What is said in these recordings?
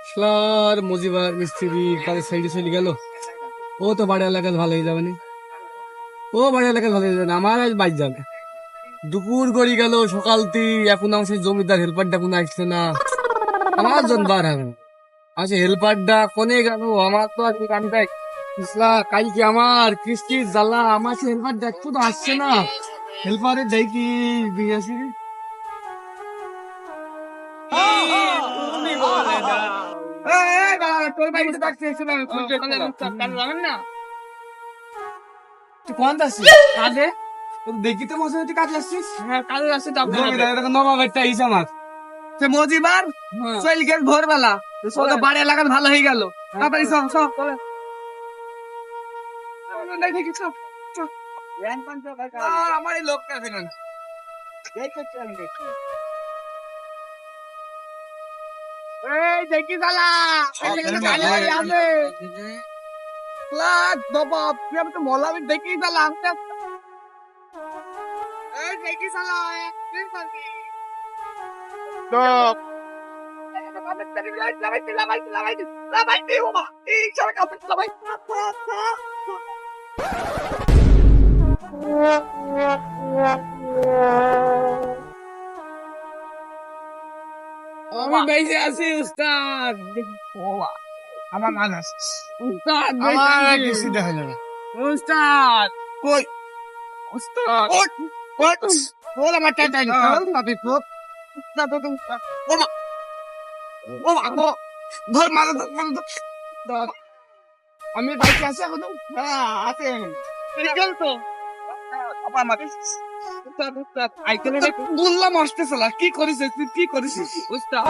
শালার মজিবার মিস্ত্রি কাজের সাইডে চলে গেল। ও তো বাড়ি এলাকায় ভালো হয়ে যাবে না, ও বাড়ি এলাকায় ভালো হয়ে যাবে না, আমার আজ বাইর যাবে। দুপুর গড়ি গেল, সকালতি এখন আমার সেই জমিদার হেল্পারটা কোনো আসছে না, আমার জন বার হবে না। আচ্ছা হেল্পারটা কোনে গেল, আমার তো আজকে কামটাই ইসলা কালকে আমার কিস্তির জ্বালা, আমার সে হেল্পার দেখতো তো আসছে না। হেল্পারের দেখি বিয়েছি তোর বাড়িতে ডাকতে এসে না না তুই কোন আসছিস কাজে? দেখি তো মনে হচ্ছে কাজে আসছিস। হ্যাঁ কাজে আসছি তো আপনার নবাবেরটা ইস আমার সে মজিবার চল গেল ভোরবেলা, ওদের বাড়ি এলাকা ভালো হয়ে গেল। তাড়াতাড়ি সব সব দেখি সব আমার এই লোকটা আছে না এই দেখি শালা বাবা তুই আমি তো মলামি দেখি শালা এই দেখি শালা Stop. আমি বেঁচে আছি উস্তাদ। আমার মানুষ উস্তাদ আমার কিছু দেখা যাবে উস্তাদ কই উস্তাদ ওট আমার টাটা পাবি ফুক উস্তাদ ওমা ওমা ধর মারা ধর আমি বাইকে আছি এখন। হ্যাঁ আছে গেল তো আবার মারিস উস্তাদ উস্তাদ আইকেলে বললাম আসতে সালা কি করিস তুই কি করিস উস্তাদ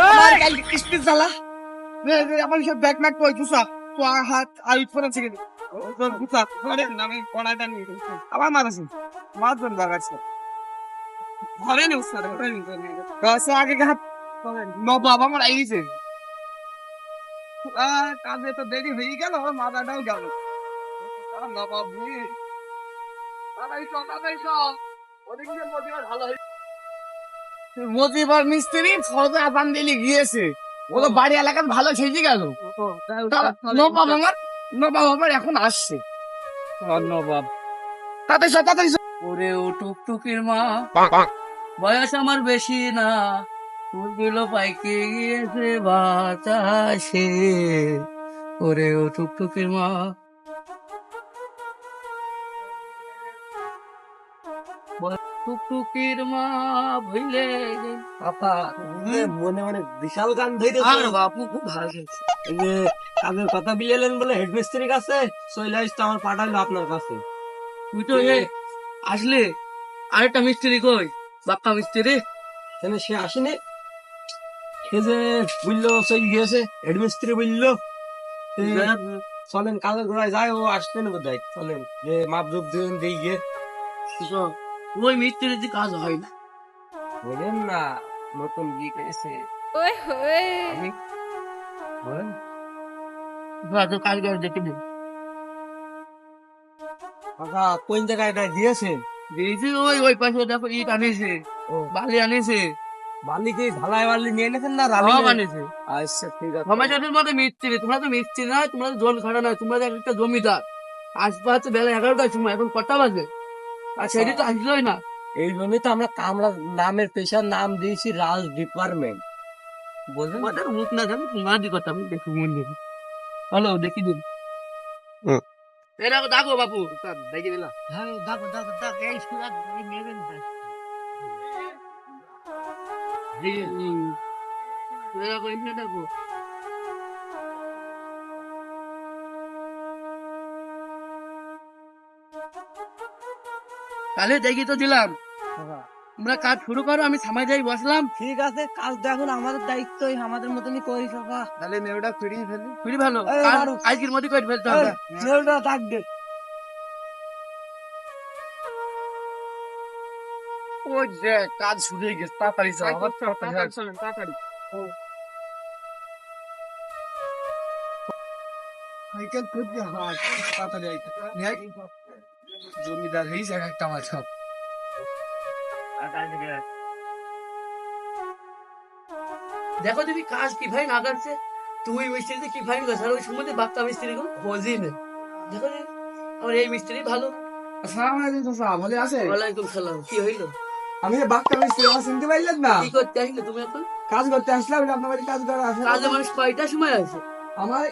আমার কালকে কিস্তি জ্বালা আমার সব ব্যাগ ম্যাগ কই পুষা তো হাত আই ফোন আছে কি পুষা ধরে আমি কোনাটা নিয়ে আবার মারাছি মারজন বাগাচ্ছে ধরে নি উস্তাদ ধরে নি গাছে আগে হাত নবাব আমার আইছে কাজে তো দেরি হয়ে গেল মাথাটাও গেল নবাব মজিবার মিস্ত্রি ফজা বান্দিলি গিয়েছে, ও তো বাড়ি এলাকার ভালো সেজে গেল। নবাব আমার এখন আসছে নবাব তাড়াতাড়ি ওরে ও টুকটুকির মা বয়স আমার বেশি না, ফুলগুলো পাইকে গিয়েছে বাতাসে। ওরে ও টুকটুকির মা টুকটুকির মা ভুলে আপা মনে মনে বিশাল গান ধরে আর বাপু খুব ভালো খেলছে। এই যে কাজের কথা বিলেলেন বলে হেডমিস্ত্রির কাছে চলে আসতে আমার পাঠালো আপনার কাছে। তুই তো আসলে আরেকটা মিস্ত্রি কই বাক্কা মিস্ত্রি সে আসেনি, সে যে বুঝলো চলে গিয়েছে হেডমিস্ত্রি বুঝলো। চলেন কাজের ঘোড়ায় যায়, ও আসতে না বোধ হয়। চলেন যে মাপ যোগ দিয়ে গিয়ে ওই মিস্ত্রির যে কাজ হয় না বলেন না, নতুন বিয়ে করেছে আমি বলেন কাজ করে দেখে দিন কোন জায়গায় দিয়েছে দিয়েছি ওই ওই পাশে দেখো ইট আনিছে বালি আনিছে। বালি কি ঢালাই বালি নিয়ে এনেছেন না রালি আনিছে? আচ্ছা ঠিক আছে সমাজের মধ্যে মিস্ত্রি, তোমরা তো মিস্ত্রি নয়, তোমরা তো জল খাটা নয়, তোমরা একটা জমিদার। আসবা হচ্ছে বেলা 11টার সময়, এখন কটা বাজে আর সেটি তো আসলোই না। এই জন্যই তো আমরা নামের পেশার নাম দিয়েছি রাজ ডিপার্টমেন্ট। বলবেন মুখ না জানি তোমার দি কথা আমি দেখি মন দেখি হ্যালো দেখি দিন এরকম ডাকো বাপু দেখি দিলাম। হ্যাঁ ডাকো এই সুরাত নেবেন এরকম এমনি ডাকো। তাহলে দেখি তো দিলাম, তোমরা কাজ শুরু করো, আমি সামাই যাই বসলাম। ঠিক আছে কাজ দেখুন আমাদের দায়িত্বই আমাদের মতনই করি সবা। তাহলে মেয়েটা ফিরি ভালো আজকের মধ্যে করে ফেলতে হবে। মেয়েটা থাকবে ওই যে কাজ শুরু হয়ে গেছে, তাড়াতাড়ি তাড়াতাড়ি সাইকেল খুঁজতে হয় তাড়াতাড়ি জমিদার এই জায়গায় একটা আমার সব দেখো যদি কাজ কি ভাই না করছে, তুমি মিস্ত্রিতে কি ভাই করছে, আর ওই সম্বন্ধে বাচ্চা মিস্ত্রি কোনো খোঁজই নেই। দেখো রে, আমার এই মিস্ত্রি ভালো। আসসালামু আলাইকুম চাচা, ভালো আছে? ওয়ালাইকুম সালাম। কি হইলো? আমি বাক্কা মিস্ত্রি, আমার চিনতে পারলেন না? কি করতে আসলে তুমি এখন? কাজ করতে আসলাম, আপনার বাড়ি কাজ করা আসলে কাজে মানুষ কয়টার সময় আছে? আমার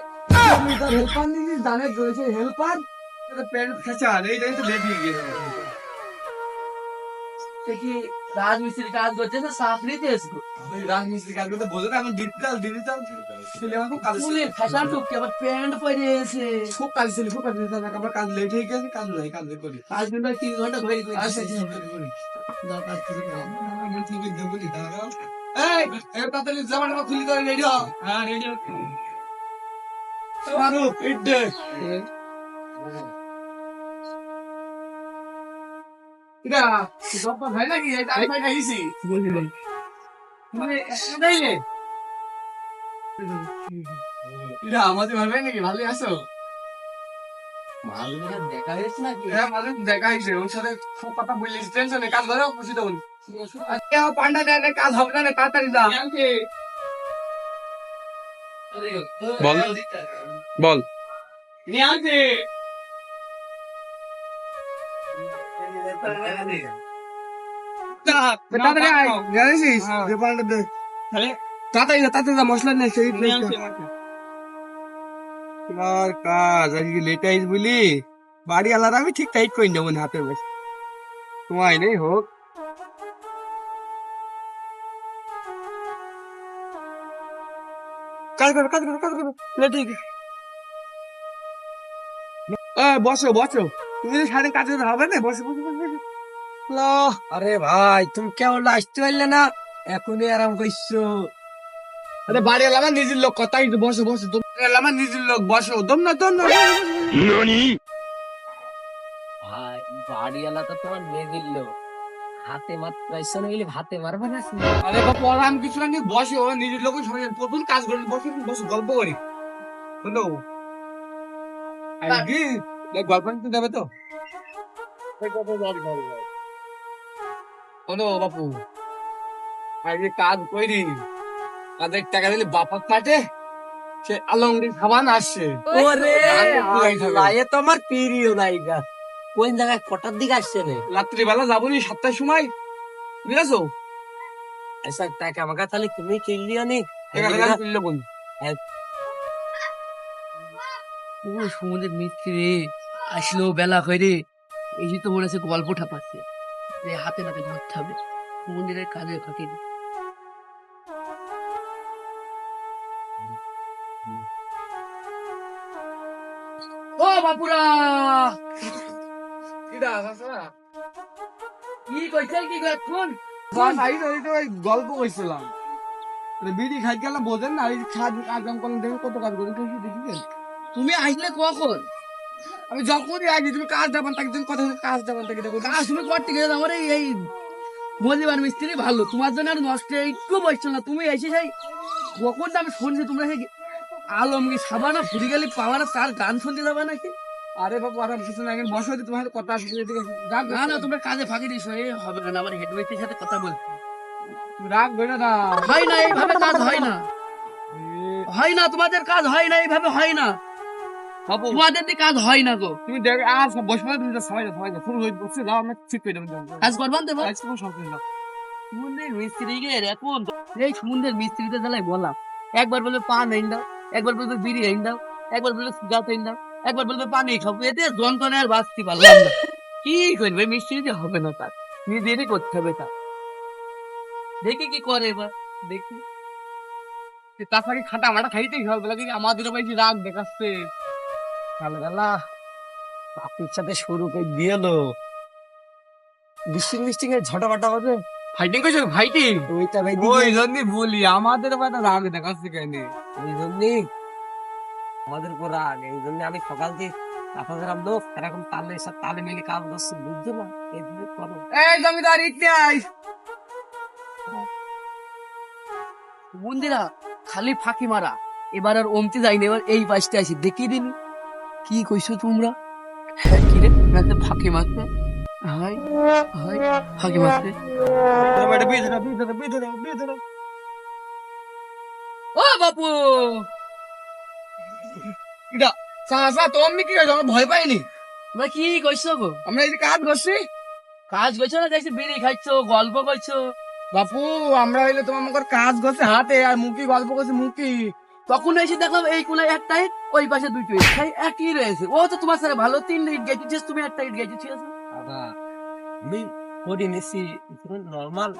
হেল্পার নিয়ে দানের রয়েছে, হেল্পার প্যান্ট ফেঁচা এই জন্য তো লেট হয়ে গিয়েছে। সে কি রাজমিস্ত্রি কাজ করছে না সাফ নিতে এসো? রাজমিস্ত্রি কাজ করতে বোঝো না, এখন ডিজিটাল ছেলে আমার খুব কাজ ফুলের ফ্যাশন টুককে আবার প্যান্ট পরে এসে খুব কাজ ছিল, খুব কাজ ছিল, আমার কাজ লেট হয়ে গেছে, কাজ নাই, কাজ করি। কাজ দিন 3 ঘন্টা ঘড়ি করে আচ্ছা আসে। করি দরকার ছিল না। আমি ঠিক করে বলি দাঁড়াও। এই এর তাড়াতাড়ি জামাটা খুলি করে রেডি হ। হ্যাঁ রেডি হ। মারুফ ইট দে। এটা জব্বার ভাই নাকি? এটা আমি ভাই খাইছি। বলি ভাই মানে এটাই রে। এটা আমাদের ভাই নাকি? ভালোই আছো? মালটা দেখা হয়েছে নাকি? হ্যাঁ মাঝে দেখা হয়েছে, ওর সাথে খুব কথা বললিস, টেনশনে কাজ ধরো, খুশি তখন। আজকে আমার পান্ডা দেয় কাজ হবে না, তাড়াতাড়ি যা। বল বল নিয়ে আসে। তাড়াতাড়ি আয়, জানিস যে পান্ডা দে। তাড়াতাড়ি যা, তাড়াতাড়ি যা, মশলা নেই সেই তোমার কাজ আজকে লেট আইস বলি বাড়ি আলাদা আমি ঠিক টাইট করে নেবো হাতে বসে, তোমায় নেই হোক। কাজ করো, কাজ করো, কাজ করো, লেট হয়ে গেছে। বসো বসো, তুমি যদি সাড়ে কাজ করতে হবে না, বসো বসো বসো। আরে ভাই তুমি কেমন আসতে পারলে না? এখনই আরাম করছো। আরে বাড়ি এলাম নিজের লোক, কথাই তো, বসো বসো, তুমি এলাম নিজের লোক, বসো, দম না দম না। ভাই বাড়িওয়ালা তো তোমার মেয়ে দিল, হাতে মাত্র এসে নইলে ভাতে মারবে না। আরে বাবা আরাম কিছু না, বসো, নিজের লোক প্রথম কাজ করি, বসো বসো, গল্প করি। শোনো গল্প নিতে দেবে তো? শোনো বাপু, আজকে কাজ করি, কাজের টাকা দিলে বাপা কাটে, সে আলমগীর খাবার আসছে। ওরে পুরাই খাবে। আল্লাহ, এ তো আমার প্রিয় নায়িকা। কোন জায়গায় কটার দিকে আসছে রে? রাত্রিবেলা যাবো নি 7টার সময়, বুঝেছো? আচ্ছা টাকা আমাকে তাহলে তুমি কিনলিও নি? ও সমুদ্রের মিস্ত্রি আসলো বেলা করে, এই যে তো মনে হচ্ছে গল্প ঠাপাচ্ছে যে হাতে নাতে ধরতে হবে সমুদ্রের কাজে ফাঁকি। ও বাপুরা, কি কইছেন কি এখন? গল্প করছিলাম, বিড়ি খাই গেলাম, বোঝেন না, এই কাজ কাম করলাম, দেখুন কত কাজ করি, দেখবেন। তুমি আসলে কখন? আমি যখনই আছি, তুমি কাজ দেবেন তাকে, তুমি কথা কাজ দেবেন তাকে দেখো। কাজ তুমি করতে গেলে আমার এই মজিবার মিস্ত্রি ভালো, তোমার জন্য আর নষ্ট একটু বসছো না। তুমি এসে সেই কখন আমি শুনছি তোমরা সেই আলমগীর সাবানা ফুরি গেলে পাওয়ার তার গান শুনতে যাবে নাকি? আরে বাবা আরাম কিছু না, বসো, তোমার কথা আসছে, না না তোমরা কাজে ফাঁকি দিস, এ হবে না, আমার হেড ওয়েটের সাথে কথা বলতে রাগ বেড়ে না। হয় না, এইভাবে কাজ হয় না, হয় না, তোমাদের কাজ হয় না, এইভাবে হয় না, বাবু তোমাদের দিয়ে কাজ হয় না গো। তুমি দেখ আর সব বসে তুমি সবাই সবাই তুমি বসে যাও, আমরা ঠিক করে দেবো। কাজ করবান দেবো আজ তোমার সব কিছু সমুদ্রের মিস্ত্রি গে এখন এই সমুদ্রের মিস্ত্রিতে জ্বালাই বললাম, একবার বলবে পান এনে দাও, একবার বলবে বিড়ি এনে দাও, একবার বলবে সিগারেট এনে দাও, একবার বলবে পানি খাবো, এতে যন্ত্রণায় আর বাঁচতে পারলাম না। কি করবে মিস্ত্রি দিয়ে হবে না, কাজ নিজেরই করতে হবে কাজ। দেখি কি করে এবার, দেখি। তাছাড়া খাটা মাটা খাইতেই হবে, লাগে আমাদের বেশি রাগ দেখাচ্ছে। গালা বাপির সাথে শুরু করে দিয়েলো মিস্টিং মিস্টিং এর ঝটাপাটা হবে, ফাইটিং করছো, ফাইটিং ওইটা ভাই ওই জন্যই বলি আমাদের বেটা রাগ দেখাচ্ছে কেন? ওই জন্যই আমাদের উপর রাগ, এই জন্য আমি সকাল দিয়ে আপনাদের লোক এরকম তালে সব তালে মিলে কাজ করছে, বুঝছো না? এই জন্য করো। এই জমিদার ইটনে আই। বন্ধুরা খালি ফাঁকি মারা, এবার আর অমতে যাইনি, এবার এই পাশটা আসি দেখিয়ে দিন কি কইছো তোমরা। হ্যাঁ কি রে ফাঁকি মারতে, হাই হাই ফাঁকি মারতে। ও বাপু এটা চাচা তুমি কি হয়েছে? আমরা ভয় পাইনি। তোমরা কি কইছো গো? আমরা এই যে কাজ করছি কাজ করছো না দেখছি বিড়ি খাইছো গল্প করছো। বাপু, আমরা হইলে তোমার মুখের কাজ করছে হাতে আর মুখি গল্প করছে মুখি। তখন এসে দেখলাম এই কোনায় একটা ইট, ওই পাশে দুটো ইট, তাই একই রয়েছে। ও তো তোমার সাথে ভালো 3 ইট গেছিস, তুমি একটা ইট গেছিস, ঠিক আছে? বাবা আমি করে নিছি নর্মাল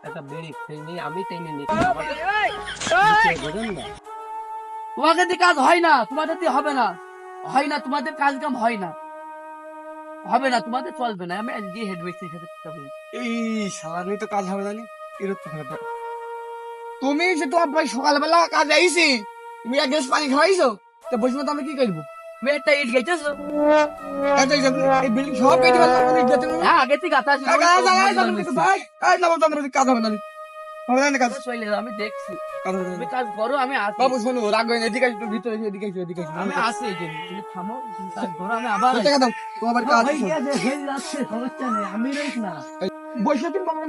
একটা বেড়ি খেয়ে আমি টেনে নিচ্ছি আমার বুঝেন না তোমাদের দিয়ে কাজ হয় না, তোমাদের দিয়ে হবে না, হয় না, তোমাদের কাজ কাম হয় না, হবে না, তোমাদের চলবে না। আমি আজকে হেড মিস্ত্রির সাথে কথা বলি। এই শালা নিয়ে তো কাজ হবে জানি এরকম হবে না। তুমি যে তোমার ভাই সকালবেলা কাজ আইছি, তুমি এক গ্লাস পানি খাওয়াইছো, তো বসে তো আমি কি করবো? তুমি একটা ইট গেছিস? এই বিল্ডিং সব কেটে ফেললাম, আমি যেতে পারবো না। হ্যাঁ, আগে থেকে গাতা আছে। কাজ হবে না কাজ চলে যাও, আমি দেখছি। কাজ হবে না। তুমি কাজ করো, আমি আসি। বাবু শোনো, রাগ করে এদিকে আসো, ভিতরে এসো, এদিকে এসো, এদিকে এসো। আমি আসি এখানে। তুমি থামো, তুমি কাজ করো, আমি আবার আসি। টাকা দাও, তোমার বাড়ি কাজ আছে। আমি রইস না। বসে তুমি বলো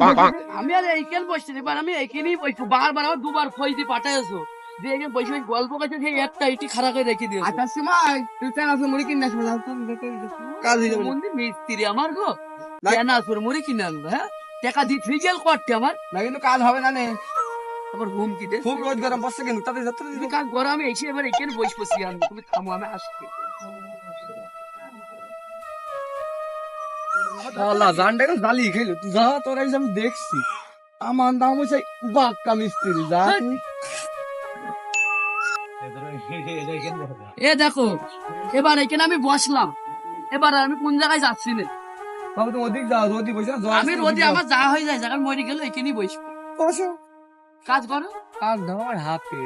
আমি আর এইখানে বসছি, এবার আমি এইখানেই বসবো। বারবার আমার দুবার ফই দিয়ে পাঠাইছো, দিয়ে এখানে বসে বসে গল্প করছে, সেই একটা ইটি খারাপ করে রেখে দিয়েছো। আটার সময় তুই চান আসলে মুড়ি কিনে আসবে, কাজ হয়ে যাবে। মন্দির মিস্ত্রি আমার গো, কেন আসবে মুড়ি কিনে আনবো? হ্যাঁ, টাকা দিয়ে ফিজেল করতে আমার, না কিন্তু কাজ হবে না নে, আবার হুমকি দে। খুব রোজ গরম বসছে কিন্তু তাতে যাত্রা তুমি কাজ করো, আমি এসে এবার এখানে বসবো সিয়ান। তুমি থামো, আমি আসছি। আল্লাহ জানটা কেন গালি খেলো তুই যা, তোর এই যে আমি দেখছি আমার নাম হচ্ছে বাক্কা মিস্ত্রি, যা তুই। এ দেখো, এবার এখানে আমি বসলাম, এবার আমি কোন জায়গায় যাচ্ছি না। বাবু তুমি ওদিক যাও, রোদি বসে আমি রোদে আমার যা হয়ে যায়, জায়গা মরে গেল, এখানেই বসবো। বসো। কাজ করো। আর দাও আমার হাতে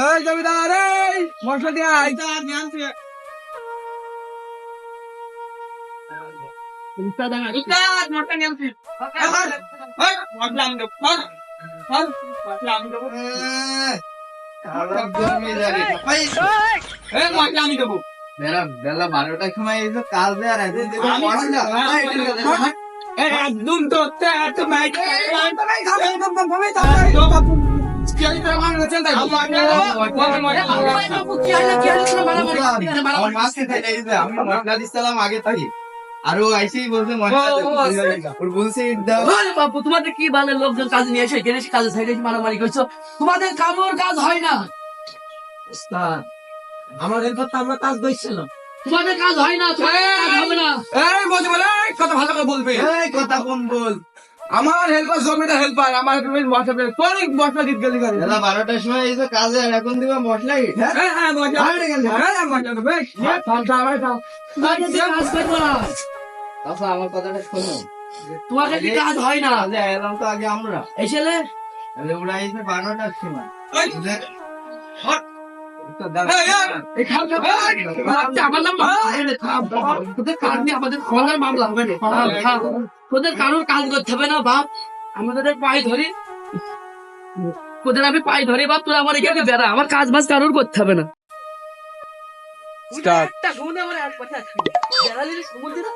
এই জমিদার, এই মশলা দিয়ে আয়। বেলা 12টার সময় এসে কাজ দেওয়ার আছে একদম তো আমি মশলা দিচ্ছিলাম আগে থাকি আরো আইসি বলছে বলছে বাপু, তোমাদের কি ভালো লোকজন কাজ নিয়ে এসে এখানে এসে কাজে সাইডে মারামারি করছো? তোমাদের কামড় কাজ হয় না, আমার এরপর তো আমরা কাজ করছিলাম তোমাদের কাজ হয় না, তোমাদের কাজ হবে না। এই বলছি বলে কথা ভালো করে বলবে। এই কথা কোন বল আমার হেল্পার জমিদার হেল্পার, আমার মশলা দিতে গেলি করে। বেলা 12টার সময় এসে কাজে আর এখন দিবা মশলা হ্যাঁ হ্যাঁ মশলা বেশ থাম থাম থাম। তোমাদের দিয়ে কাজ করবো না। আচ্ছা আমার কথাটা শোনো তোমাকে কি কাজ হয় না? কাজে এলাম তো আগে আমরা এই ছেলে তাহলে ওরা এসে 12টার সময় তো এই খাও খাও। আমার নাম তোদের কাজ নিয়ে আমাদের খোলার মামলা হবে না। তোদের কারোর কাজ করতে হবে না বাপ, আমি তোদের পায়ে ধরি, তোদের আমি পায়ে ধরি বাপ, তোরা আমার এখানে বেড়া, আমার কাজ বাজ কারোর করতে হবে না। Start. একটা শুনে আমার এক কথা আছে, বেড়ালে সমুদ্রে না,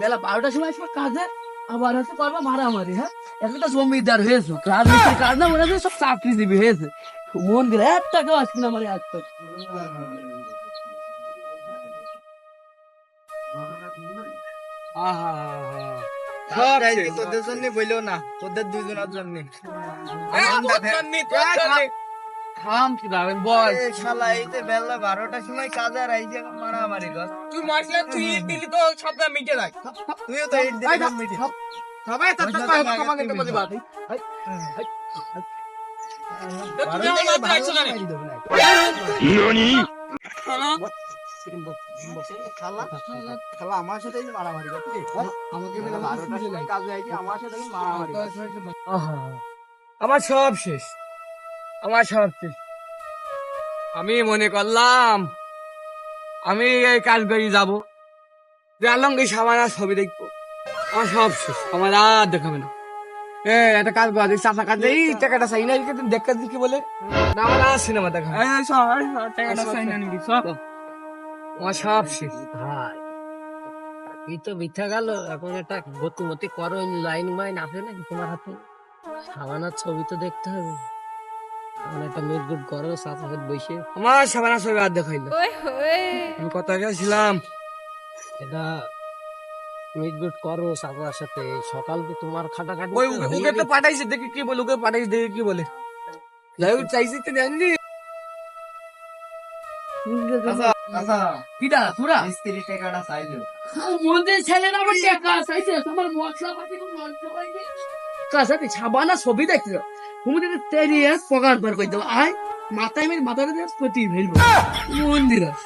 বেলা 12টার সময় আসবে কাজে, আবার হচ্ছে করবা মারামারি। হ্যাঁ, একটা জমিদার হয়েছে, কাজ মিস্ত্রি কাজ না মনে হয় সব চাকরিজীবী হয়েছে, মন গেলে একটা কেউ আসবে না আমার একটা। তোদের জন্য বললো না তোদের দুজনের জন্য থাম কি দাঁড়াবেন বল। শালা এই যে বেলা 12টার সময় কাজে আর আইসে মারামারি কর তুই মশলা তুই দিলি তো সবটা মিটে যায়। তুইও তো ইট দিয়ে সব মিটে সবাই তার তোমাকে তো বলতে পারি। তুমি আমার মাত্র আইছো না শালা আমার সাথে মারামারি করছিস আমাকে বেলা 12টার সময় কাজে আইসে আমার সাথে মারামারি আমার সব শেষ, আমার সব শেষ। আমি মনে করলাম আমি এই কাজ করে যাবো, আলমকে সামান্য ছবি দেখবো, আমার সব শেষ, আমার আর দেখাবে না। একটা কাজ করা দেখছি চাষা কাজ, এই টাকাটা চাই না, তুমি দেখা কি বলে না, আমার আর সিনেমা দেখা আমার সব শেষ। এই তো মিথ্যা গেল, এখন একটা গতিমতি করো, লাইন মাইন আছে নাকি তোমার হাতে? সাবানার ছবি তো দেখতে হবে, এখন একটা মিটগুট করো সাথে সাথে বসে। আমার সাবানা ছবি আর দেখাইলো, আমি কথা গেছিলাম। এটা মিটগুট করো সাথে সাথে, সকাল তো তোমার খাটাখাটি ওই তো ওকে তো পাঠাইছে, দেখি কি বলে, ওকে পাঠাইছে দেখি কি বলে। যাই হোক চাইছি তো জানলি। কিডা তোরা মিস্ত্রি টাকাটা চাইলো। মন্দির ছেলে না আমার টাকা চাইছে তোমার মশলা পাতি কোন নষ্ট হয়নি কাসাতে ছাবানা ছবি দেখতে তুমি যদি তেরিয়া পগার বার কই দাও আয় মাথায় মেরে মাথাটা দিয়ে প্রতি ফেলবো মন্দির